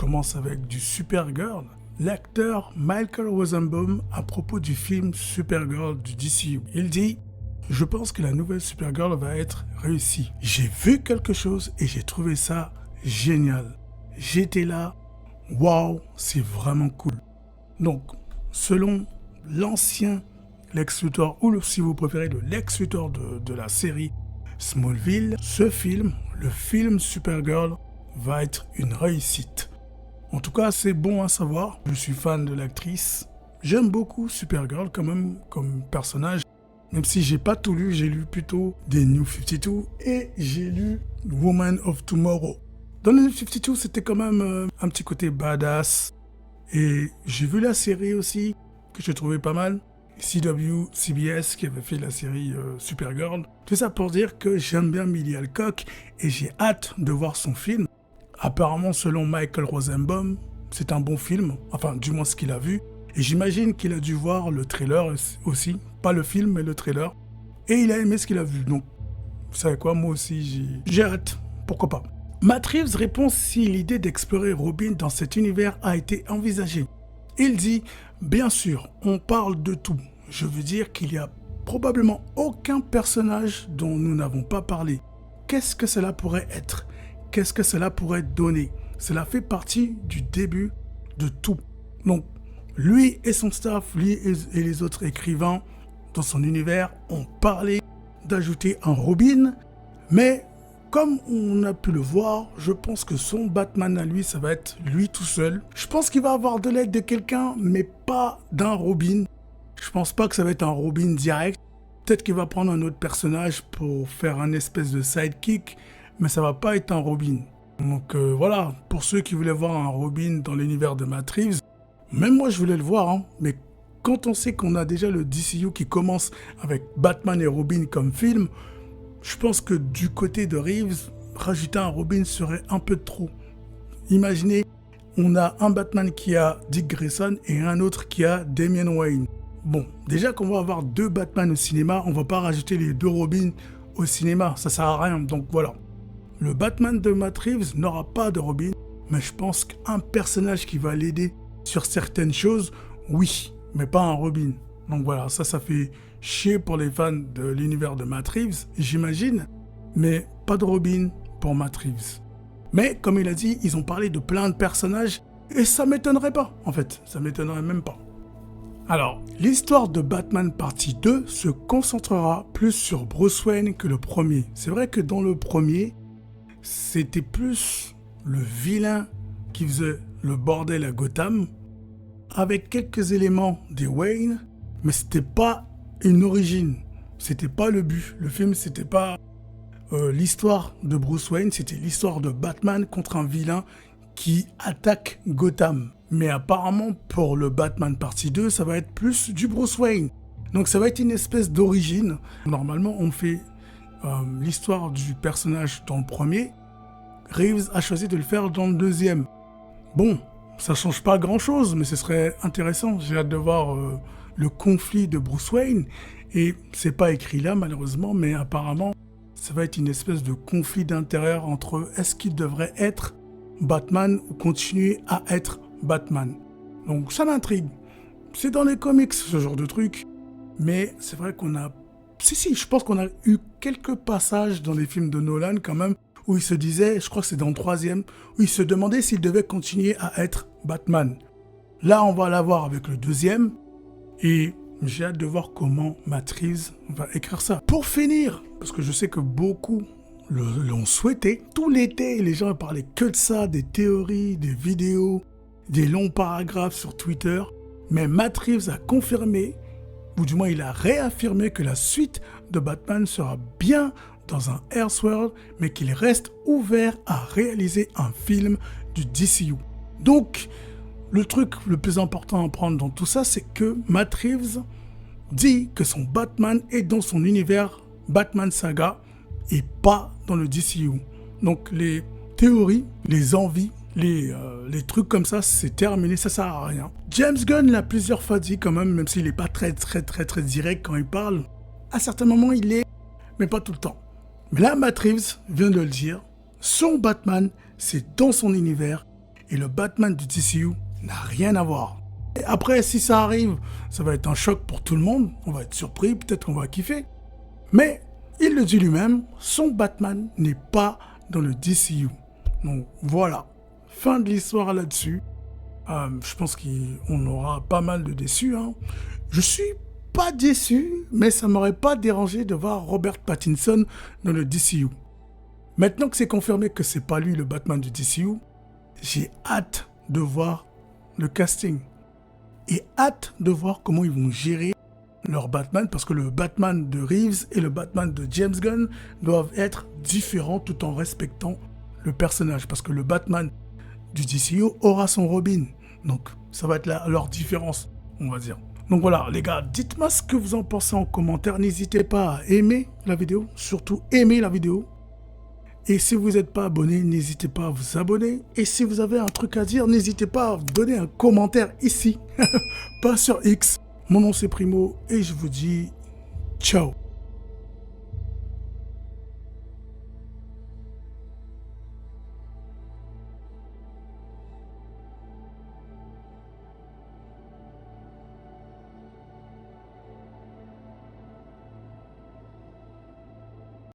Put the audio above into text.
commence avec du Supergirl. L'acteur Michael Rosenbaum, à propos du film Supergirl du DCU, il dit « Je pense que la nouvelle Supergirl va être réussie. J'ai vu quelque chose et j'ai trouvé ça génial. J'étais là, waouh, c'est vraiment cool. » Donc, selon l'ancien Lex Luthor, ou si vous préférez le Lex Luthor de la série Smallville, ce film, le film Supergirl, va être une réussite. En tout cas, c'est bon à savoir. Je suis fan de l'actrice. J'aime beaucoup Supergirl quand même comme personnage. Même si j'ai pas tout lu, j'ai lu plutôt des New 52 et j'ai lu Woman of Tomorrow. Dans les New 52, c'était quand même un petit côté badass. Et j'ai vu la série aussi, que je trouvais pas mal. CW, CBS, qui avait fait la série Supergirl. Tout ça pour dire que j'aime bien Millie Alcock et j'ai hâte de voir son film. Apparemment, selon Michael Rosenbaum, c'est un bon film. Enfin, du moins ce qu'il a vu. Et j'imagine qu'il a dû voir le trailer aussi. Pas le film, mais le trailer. Et il a aimé ce qu'il a vu. Donc, vous savez quoi, moi aussi, j'ai hâte. Pourquoi pas. Matt Reeves répond si l'idée d'explorer Robin dans cet univers a été envisagée. Il dit « Bien sûr, on parle de tout. Je veux dire qu'il n'y a probablement aucun personnage dont nous n'avons pas parlé. Qu'est-ce que cela pourrait être ? Qu'est-ce que cela pourrait donner ? Cela fait partie du début de tout. » Donc, lui et son staff, lui et les autres écrivains dans son univers ont parlé d'ajouter un Robin, mais comme on a pu le voir, je pense que son Batman à lui, ça va être lui tout seul. Je pense qu'il va avoir de l'aide de quelqu'un, mais pas d'un Robin. Je pense pas que ça va être un Robin direct. Peut-être qu'il va prendre un autre personnage pour faire un espèce de sidekick, mais ça va pas être un Robin. Donc voilà, pour ceux qui voulaient voir un Robin dans l'univers de Matt Reeves, même moi je voulais le voir, hein, mais quand on sait qu'on a déjà le DCU qui commence avec Batman et Robin comme film, je pense que du côté de Reeves, rajouter un Robin serait un peu trop. Imaginez, on a un Batman qui a Dick Grayson et un autre qui a Damian Wayne. Bon, déjà qu'on va avoir 2 Batman au cinéma, on va pas rajouter les 2 Robins au cinéma, ça sert à rien, donc voilà. Le Batman de Matt Reeves n'aura pas de Robin, mais je pense qu'un personnage qui va l'aider sur certaines choses, oui, mais pas un Robin. Donc voilà, ça fait chier pour les fans de l'univers de Matt Reeves, j'imagine, mais pas de Robin pour Matt Reeves. Mais comme il a dit, ils ont parlé de plein de personnages, et ça m'étonnerait pas, en fait, ça m'étonnerait même pas. Alors, l'histoire de Batman partie 2 se concentrera plus sur Bruce Wayne que le premier. C'est vrai que dans le premier, c'était plus le vilain qui faisait le bordel à Gotham, avec quelques éléments des Wayne, mais c'était pas une origine, c'était pas le but. Le film, c'était pas l'histoire de Bruce Wayne, c'était l'histoire de Batman contre un vilain qui attaque Gotham. Mais apparemment, pour le Batman partie 2, ça va être plus du Bruce Wayne. Donc ça va être une espèce d'origine. Normalement, on fait l'histoire du personnage dans le premier. Reeves a choisi de le faire dans le deuxième. Bon, ça change pas grand-chose, mais ce serait intéressant. J'ai hâte de voir le conflit de Bruce Wayne. Et c'est pas écrit là, malheureusement, mais apparemment, ça va être une espèce de conflit d'intérêt entre est-ce qu'il devrait être Batman ou continuer à être Batman. Donc ça m'intrigue. C'est dans les comics, ce genre de truc. Mais c'est vrai qu'on a... Si, je pense qu'on a eu quelques passages dans les films de Nolan quand même, où il se disait, je crois que c'est dans le 3e, où il se demandait s'il devait continuer à être Batman. Là, on va l'avoir avec le 2e, et j'ai hâte de voir comment Matt Reeves va écrire ça. Pour finir, parce que je sais que beaucoup l'ont souhaité, tout l'été, les gens parlaient que de ça, des théories, des vidéos, des longs paragraphes sur Twitter, mais Matt Reeves a confirmé, ou du moins il a réaffirmé que la suite de Batman sera bien dans un Elseworld, mais qu'il reste ouvert à réaliser un film du DCU. Donc, le truc le plus important à prendre dans tout ça, c'est que Matt Reeves dit que son Batman est dans son univers Batman Saga et pas dans le DCU. Donc, les théories, les envies, les trucs comme ça, c'est terminé, ça sert à rien. James Gunn l'a plusieurs fois dit quand même s'il n'est pas très direct quand il parle. À certains moments, il est, mais pas tout le temps. Mais là, Matt Reeves vient de le dire, son Batman, c'est dans son univers, et le Batman du DCU n'a rien à voir. Et après, si ça arrive, ça va être un choc pour tout le monde. On va être surpris, peut-être qu'on va kiffer. Mais il le dit lui-même, son Batman n'est pas dans le DCU. Donc voilà, fin de l'histoire là-dessus. Je pense qu'on aura pas mal de déçus. Je suis pas déçu, mais ça m'aurait pas dérangé de voir Robert Pattinson dans le DCU. Maintenant que c'est confirmé que c'est pas lui le Batman du DCU, j'ai hâte de voir le casting. Et hâte de voir comment ils vont gérer leur Batman, parce que le Batman de Reeves et le Batman de James Gunn doivent être différents tout en respectant le personnage. Parce que le Batman du DCU aura son Robin. Donc ça va être leur différence, on va dire. Donc voilà, les gars, dites-moi ce que vous en pensez en commentaire. N'hésitez pas à aimer la vidéo, surtout aimer la vidéo. Et si vous n'êtes pas abonné, n'hésitez pas à vous abonner. Et si vous avez un truc à dire, n'hésitez pas à donner un commentaire ici, pas sur X. Mon nom c'est Primo et je vous dis ciao.